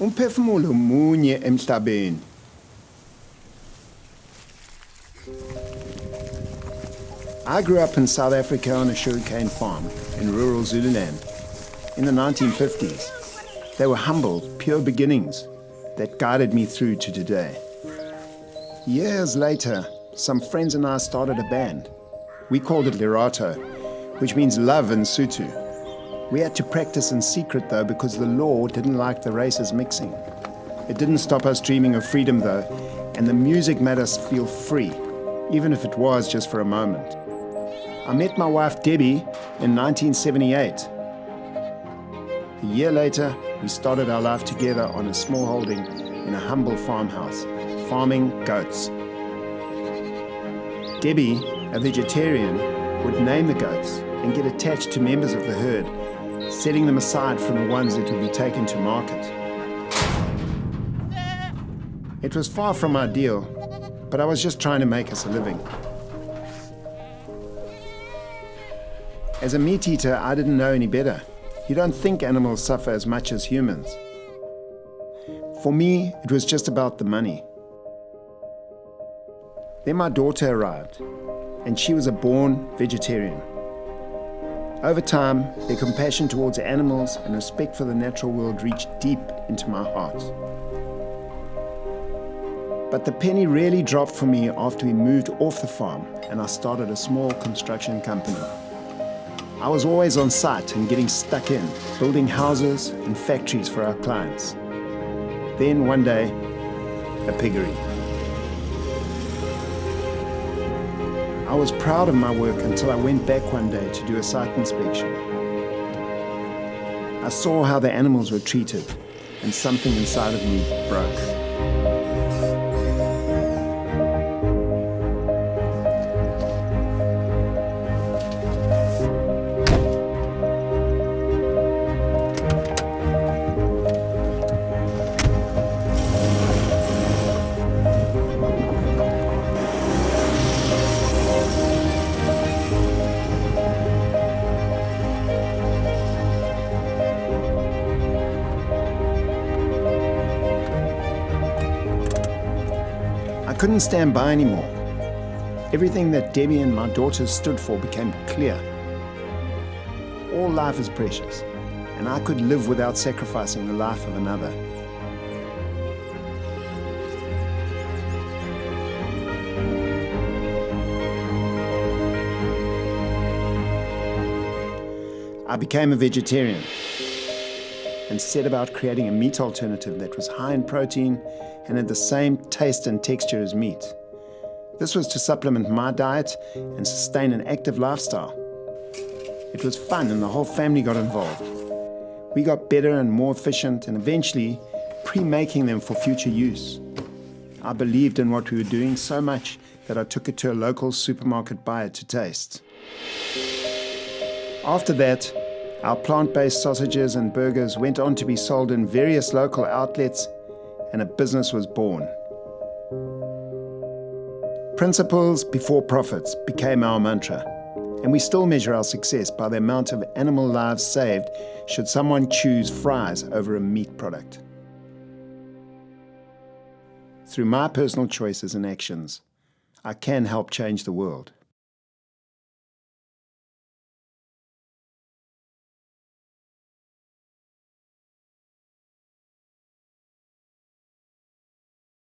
Umphefumulo munye emhlabeni. I grew up in South Africa on a sugarcane farm in rural Zululand in the 1950s. They were humble, pure beginnings that guided me through to today. Years later, some friends and I started a band. We called it Lerato, which means love in Sotho. We had to practice in secret though because the law didn't like the races mixing. It didn't stop us dreaming of freedom though, and the music made us feel free, even if it was just for a moment. I met my wife Debbie in 1978. A year later, we started our life together on a small holding in a humble farmhouse, farming goats. Debbie, a vegetarian, would name the goats and get attached to members of the herd, setting them aside from the ones that would be taken to market. It was far from ideal, but I was just trying to make us a living. As a meat eater, I didn't know any better. You don't think animals suffer as much as humans. For me, it was just about the money. Then my daughter arrived, and she was a born vegetarian. Over time, their compassion towards animals and respect for the natural world reached deep into my heart. But the penny really dropped for me after we moved off the farm and I started a small construction company. I was always on site and getting stuck in, building houses and factories for our clients. Then one day, a piggery. I was proud of my work until I went back one day to do a site inspection. I saw how the animals were treated, and something inside of me broke. I couldn't stand by anymore. Everything that Debbie and my daughters stood for became clear. All life is precious, and I could live without sacrificing the life of another. I became a vegetarian and set about creating a meat alternative that was high in protein and had the same taste and texture as meat. This was to supplement my diet and sustain an active lifestyle. It was fun and the whole family got involved. We got better and more efficient and eventually pre-making them for future use. I believed in what we were doing so much that I took it to a local supermarket buyer to taste. After that, our plant-based sausages and burgers went on to be sold in various local outlets, and a business was born. Principles before profits became our mantra, and we still measure our success by the amount of animal lives saved should someone choose fries over a meat product. Through my personal choices and actions, I can help change the world.